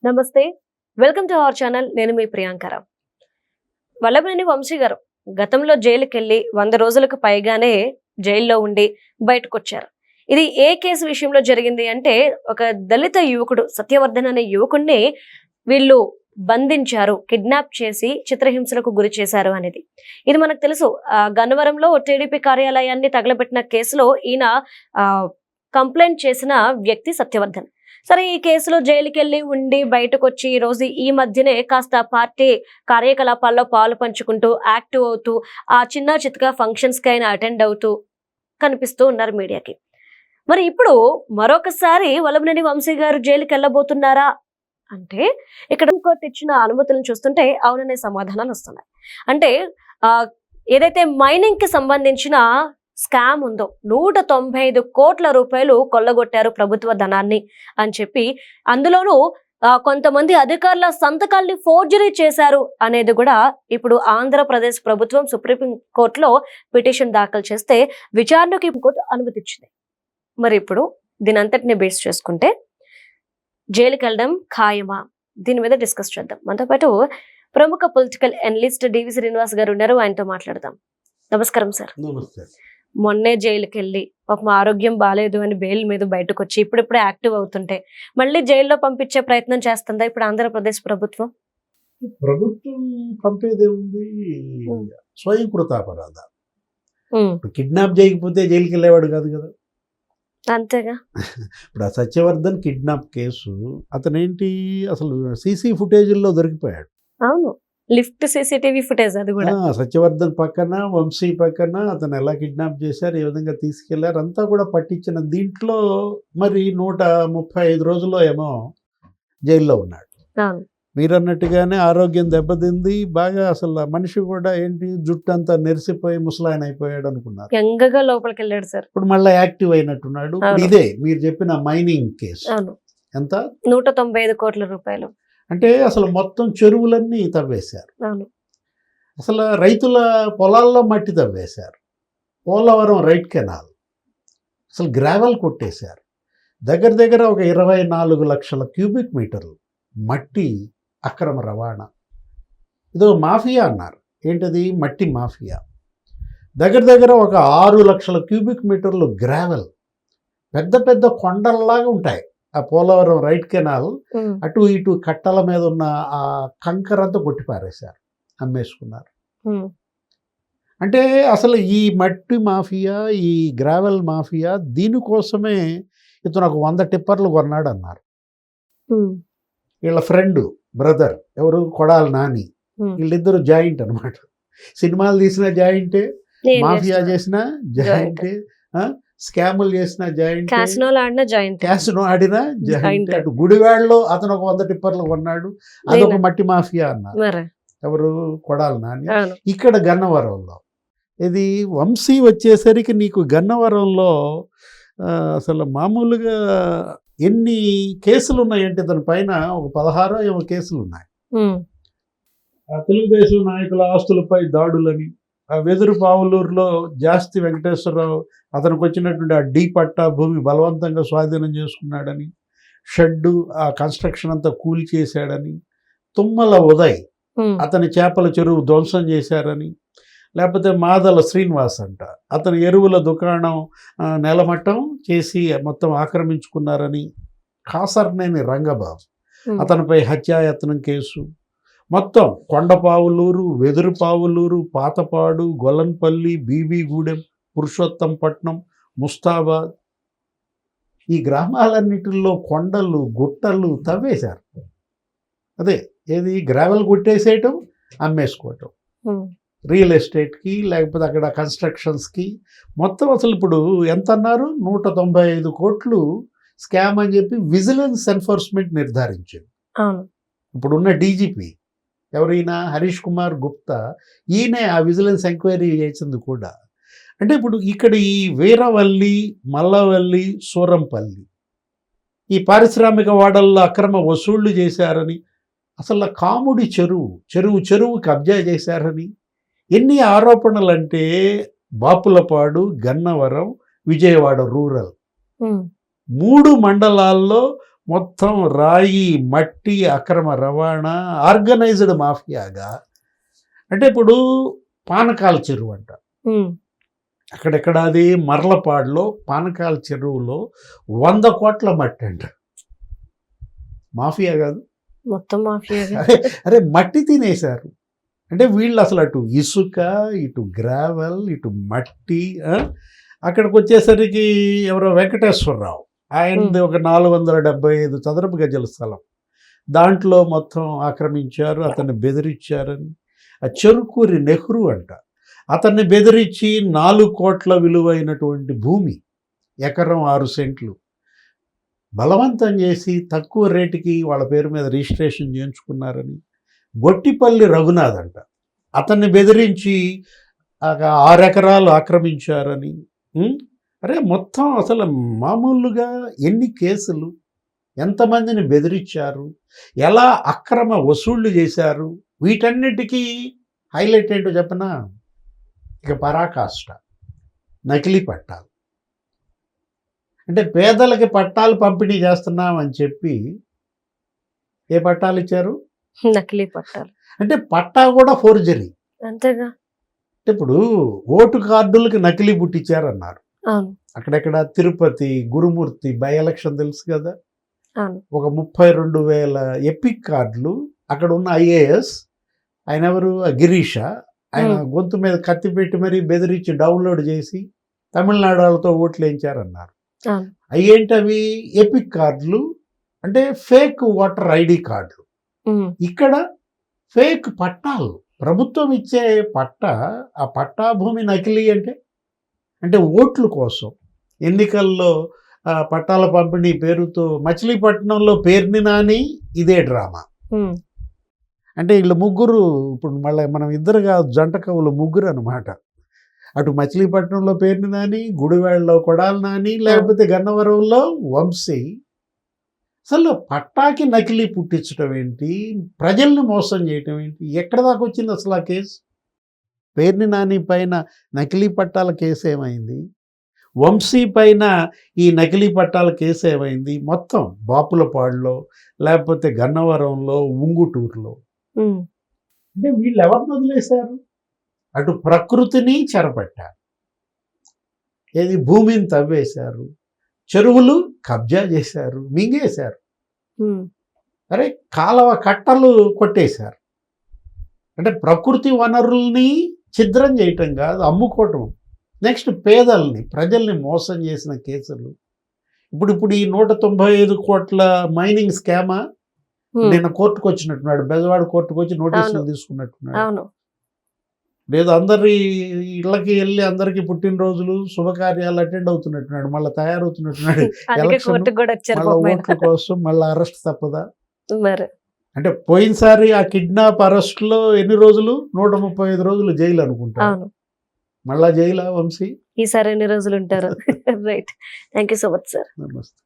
నమస్తే, welcome to our channel. నేను మీ ప్రియాంకరావు. వల్లభనేని వంశీ గారు గతంలో జైలుకి వెళ్ళి 100 రోజులకు పైగానే జైల్లో ఉండి బయటకు వచ్చారు. ఇది ఏ కేసు విషయంలో జరిగింది అంటే, ఒక దళిత యువకుడు సత్యవర్ధన్ అనే యువకుడిని వీళ్ళు బంధించారు, కిడ్నాప్ చేసి చిత్రహింసలకు గురి చేశారు అనేది. ఇది మనకు తెలుసు. గన్నవరంలో టీడీపీ కార్యాలయాన్ని తగలబెట్టిన కేసులో ఈయన కంప్లైంట్ చేసిన వ్యక్తి సత్యవర్ధన్. సరే, ఈ కేసులో జైలుకి వెళ్ళి ఉండి బయటకు వచ్చి ఈ రోజు ఈ మధ్యనే కాస్త పార్టీ కార్యకలాపాల్లో పాలు పంచుకుంటూ యాక్టివ్ అవుతూ ఆ చిన్న చితక ఫంక్షన్స్ కి అయినా అటెండ్ అవుతూ కనిపిస్తూ ఉన్నారు మీడియాకి. మరి ఇప్పుడు మరొకసారి వల్లభనేని వంశీ గారు జైలుకి వెళ్ళబోతున్నారా అంటే, ఇక్కడ కోర్టు ఇచ్చిన అనుమతులను చూస్తుంటే అవుననే సమాధానాలు వస్తున్నాయి. అంటే ఏదైతే మైనింగ్ కి సంబంధించిన స్కామ్ ఉందో 195 కోట్ల రూపాయలు కొల్లగొట్టారు ప్రభుత్వ ధనాన్ని అని చెప్పి, అందులోనూ కొంతమంది అధికారుల సంతకాల్ని ఫోర్జరీ చేశారు అనేది కూడా ఇప్పుడు ఆంధ్రప్రదేశ్ ప్రభుత్వం సుప్రీం కోర్టులో పిటిషన్ దాఖలు చేస్తే విచారణకు కోర్టు అనుమతి ఇచ్చింది. మరి ఇప్పుడు దీని అంతటిని బేస్ చేసుకుంటే జైలుకి వెళ్ళడం ఖాయమా, దీని మీద డిస్కస్ చేద్దాం. మనతో పాటు ప్రముఖ పొలిటికల్ అనలిస్ట్ డివి శ్రీనివాస్ గారు ఉన్నారు, ఆయనతో మాట్లాడదాం. నమస్కారం సార్. నమస్తే. మొన్నే జైలుకి వెళ్ళి ఒక ఆరోగ్యం బాగాలేదు అని బెయిల్ మీద బయటకు వచ్చి ఇప్పుడిప్పుడే యాక్టివ్ అవుతుంటే మళ్ళీ జైల్లో పంపించే ప్రయత్నం చేస్తుందా ఇప్పుడు ఆంధ్రప్రదేశ్ ప్రభుత్వం? ప్రభుత్వం పంపేదే ఉంది, స్వయంకృతాపరాధ. కిడ్నాప్ చేయకపోతే జైలుకి వెళ్ళేవాడు కాదు కదా. అంతేగా. ఇప్పుడు ఆ సత్యవర్ధన్ కిడ్నాప్ కేసు, అతనేంటి అసలు సీసీ ఫుటేజ్లో దొరికిపోయాడు. అవును, లిఫ్ట్ సీసీటీవీ ఫుటేజ్ అది కూడా. సత్యవర్ధన్ పక్కన, వంశీ పక్కన అతను ఎలా కిడ్నాప్ చేశారు, ఏ విధంగా తీసుకెళ్లారు అంతా కూడా పట్టించిన దీంట్లో మరి 135 రోజుల్లో ఏమో జైల్లో ఉన్నాడు. మీరు అన్నట్టుగానే ఆరోగ్యం దెబ్బతింది బాగా. అసలు మనిషి కూడా ఏంటి, జుట్టు అంతా నెరిసిపోయి ముసలాయన అయిపోయాడు అనుకున్నారు. యంగగా లోపలికి వెళ్ళాడు సార్. ఇప్పుడు మళ్ళీ యాక్టివ్ అయినట్టున్నాడు. ఇదే మీరు చెప్పిన మైనింగ్ కేసు. ఎంత? 195 కోట్ల రూపాయలు. అంటే అసలు మొత్తం చెరువులన్నీ తవ్వేశారు. అసలు రైతుల పొలాల్లో మట్టి తవ్వేశారు. పోలవరం రైట్ కెనాల్ అసలు గ్రావెల్ కొట్టేశారు. దగ్గర దగ్గర ఒక 24 లక్షల క్యూబిక్ మీటర్లు మట్టి అక్రమ రవాణా. ఇదో మాఫియా అన్నారు. ఏంటది? మట్టి మాఫియా. దగ్గర దగ్గర ఒక 6 లక్షల క్యూబిక్ మీటర్లు గ్రావెల్. పెద్ద పెద్ద కొండల్లాగా ఉంటాయి ఆ పోలవరం రైట్ కెనాల్. అటు ఇటు కట్టల మీద ఉన్న ఆ కంకరంతా కొట్టి పారేశారు, అమ్మేసుకున్నారు. అంటే అసలు ఈ మట్టి మాఫియా, ఈ గ్రావెల్ మాఫియా, దీనికోసమే ఇతను ఒక 100 టిప్పర్లు కొన్నాడు అన్నారు. వీళ్ళ ఫ్రెండ్ బ్రదర్ ఎవరు, కొడాలి నాని, వీళ్ళిద్దరు జాయింట్ అనమాట. సినిమాలు తీసిన జాయింటే, మాఫియా చేసిన జాయింటే, స్కాములు చేసిన జాయింట్, క్యాసినో ఆడిన జాయింట్. అటు గుడివాడలో అతను ఒక 100 టిప్పర్లు కొన్నాడు, అదొక మట్టి మాఫియా అన్నారు. ఎవరు? కొడాలి నాని. ఇక్కడ గన్నవరంలో ఇది వంశీ వచ్చేసరికి నీకు గన్నవరంలో అసలు మామూలుగా ఎన్ని కేసులు ఉన్నాయంటే దాని పైన ఒక 16 ఏమో కేసులు ఉన్నాయి. తెలుగుదేశం నాయకుల ఆస్తులపై దాడులని, వెదురు పావులూరులో జాస్తి వెంకటేశ్వరరావు అతనికి వచ్చినటువంటి ఆ డీ పట్టా భూమి బలవంతంగా స్వాధీనం చేసుకున్నాడని, షెడ్డు ఆ కన్స్ట్రక్షన్ అంతా కూల్ చేశాడని, తుమ్మల ఉదయ్ అతని చేపల చెరువు ధ్వంసం చేశారని, లేకపోతే మాదల శ్రీనివాస్ అంట అతని ఎరువుల దుకాణం నెలమట్టం చేసి మొత్తం ఆక్రమించుకున్నారని, కాసర్నేని రంగబాబు అతనిపై హత్యాయత్నం కేసు, మొత్తం కొండపావులూరు, వెదురుపావులూరు, పాతపాడు, గొల్లన్పల్లి, బీబీగూడెం, పురుషోత్తంపట్నం, ముస్తాబాద్, ఈ గ్రామాలన్నిటిల్లో కొండలు గుట్టలు తవ్వేశారు. అదే ఏది, గ్రావెల్ కొట్టేసేయటం, అమ్మేసుకోవటం రియల్ ఎస్టేట్కి, లేకపోతే అక్కడ కన్స్ట్రక్షన్స్కి మొత్తం. అసలు ఇప్పుడు ఎంత అన్నారు? 195 కోట్లు స్కామ్ అని చెప్పి విజిలెన్స్ ఎన్ఫోర్స్మెంట్ నిర్ధారించింది. ఇప్పుడున్న డీజీపీ ఎవరైనా హరీష్ కుమార్ గుప్తా, ఈయనే ఆ విజిలెన్స్ ఎంక్వైరీ చేసింది కూడా. అంటే ఇప్పుడు ఇక్కడ ఈ వీరవల్లి, మల్లవల్లి, సూరంపల్లి ఈ పారిశ్రామిక వాడల్లో అక్రమ వసూళ్లు చేశారని, అసలు కాముడి చెరువు కబ్జా చేశారని, ఎన్ని ఆరోపణలు అంటే బాపులపాడు, గన్నవరం, విజయవాడ రూరల్ 3 మండలాల్లో మొత్తం రాయి మట్టి అక్రమ రవాణా ఆర్గనైజ్డ్ మాఫియాగా. అంటే ఇప్పుడు పానకాల చెరువు అంట, అక్కడెక్కడ అది మర్లపాడులో పానకాల చెరువులో 100 కోట్ల మట్టి అంట. మాఫియా కాదు, మొత్తం మాఫియా. అరే మట్టి తినేశారు. అంటే వీళ్ళు అసలు అటు ఇసుక, ఇటు గ్రావెల్, ఇటు మట్టి. అక్కడికి వచ్చేసరికి ఎవరో వెంకటేశ్వరరావు, ఆయనది ఒక 475 చదరపు గజల స్థలం, దాంట్లో మొత్తం ఆక్రమించారు, అతన్ని బెదిరించారని. ఆ చెరుకూరి నెహ్రూ అంట, అతన్ని బెదిరించి 4 కోట్ల విలువైనటువంటి భూమి, ఎకరం 6 సెంట్లు బలవంతం చేసి తక్కువ రేటుకి వాళ్ళ పేరు మీద రిజిస్ట్రేషన్ చేయించుకున్నారని. గొట్టిపల్లి రఘునాథ్ అంట, అతన్ని బెదిరించి 6 ఎకరాలు ఆక్రమించారని. అరే మొత్తం అసలు మామూలుగా ఎన్ని కేసులు, ఎంతమందిని బెదిరించారు, ఎలా అక్రమ వసూళ్లు చేశారు, వీటన్నిటికీ హైలైట్ ఏంటో చెప్పనా? ఇక పరాకాష్ట, నకిలీ పట్టాలు. అంటే పేదలకి పట్టాలు పంపిణీ చేస్తున్నామని చెప్పి ఏ పట్టాలు ఇచ్చారు? నకిలీ పట్టాలు. అంటే పట్టా కూడా ఫోర్జరీ. అంతేగా. అంటే ఇప్పుడు ఓటు కార్డులకి నకిలీ బుట్టిచ్చారన్నారు. అక్కడెక్కడ తిరుపతి గురుమూర్తి బై ఎలక్షన్ తెలుసు కదా, ఒక 32,000 ఎపిక్ కార్డులు. అక్కడ ఉన్న IAS ఆయన ఎవరు, గిరీష, ఆయన గొంతు మీద కత్తి పెట్టి మరీ బెదిరించి డౌన్లోడ్ చేసి తమిళనాడు వాళ్ళతో ఓట్లు వేయించారన్నారు. అయ్యేంటి అవి? ఎపిక్ కార్డులు, అంటే ఫేక్ ఓటర్ ID కార్డులు. ఇక్కడ ఫేక్ పట్టాలు, ప్రభుత్వం ఇచ్చే పట్టా, ఆ పట్టా భూమి నకిలీ. అంటే ఓట్ల కోసం ఎన్నికల్లో పట్టాల పంపిణీ పేరుతో మచిలీపట్నంలో పేర్ని నాని ఇదే డ్రామా. అంటే వీళ్ళు ముగ్గురు, ఇప్పుడు మళ్ళీ మనం ఇద్దరుగా జంట కవులు ముగ్గురు అనమాట. అటు మచిలీపట్నంలో పేర్ని నాని, గుడివాడలో కొడాలి నాని, లేకపోతే గన్నవరంలో వంశీ. అసలు పట్టాకి నకిలీ పుట్టించడం ఏంటి, ప్రజల్ని మోసం చేయటం ఏంటి, ఎక్కడ దాకా వచ్చింది అసలు ఆ కేసు? పేర్ని నాని పైన నకిలీ పట్టాల కేసు ఏమైంది, వంశీ పైన ఈ నకిలీ పట్టాల కేసు ఏమైంది? మొత్తం బాపులపాడులో, లేకపోతే గన్నవరంలో, ఉంగుటూరులో. అంటే వీళ్ళు ఎవరిని వదిలేశారు? అటు ప్రకృతిని చెరపట్టారు, ఏది భూమిని తవ్వేశారు, చెరువులు కబ్జా చేశారు, మింగేశారు. అరే కాలవ కట్టలు కొట్టేశారు. అంటే ప్రకృతి వనరుల్ని ఛిద్రం చేయటం కాదు, అమ్ముకోవటం. నెక్స్ట్ పేదల్ని, ప్రజల్ని మోసం చేసిన కేసులు. ఇప్పుడు ఈ 195 కోట్ల మైనింగ్ స్కామా నిన్న కోర్టుకు వచ్చినట్టున్నాడు, బెజవాడ కోర్టుకు వచ్చి నోటీసులు తీసుకున్నట్టున్నాడు. లేదు అందరి ఇళ్ళకి వెళ్ళి అందరికి పుట్టినరోజులు శుభకార్యాలు అటెండ్ అవుతున్నట్టున్నాడు, మళ్ళీ తయారవుతున్నట్టున్నాడు. ఓట్ల కోసం మళ్ళీ అరెస్ట్ తప్పదా? అంటే పోయినసారి ఆ కిడ్నాప్ అరెస్ట్ లో ఎన్ని రోజులు? 135 రోజులు జైలు అనుకుంటా. మళ్ళా జైలా వంశీ? ఈసారి ఎన్ని రోజులు ఉంటారు? Right, thank you so much sir. నమస్తే.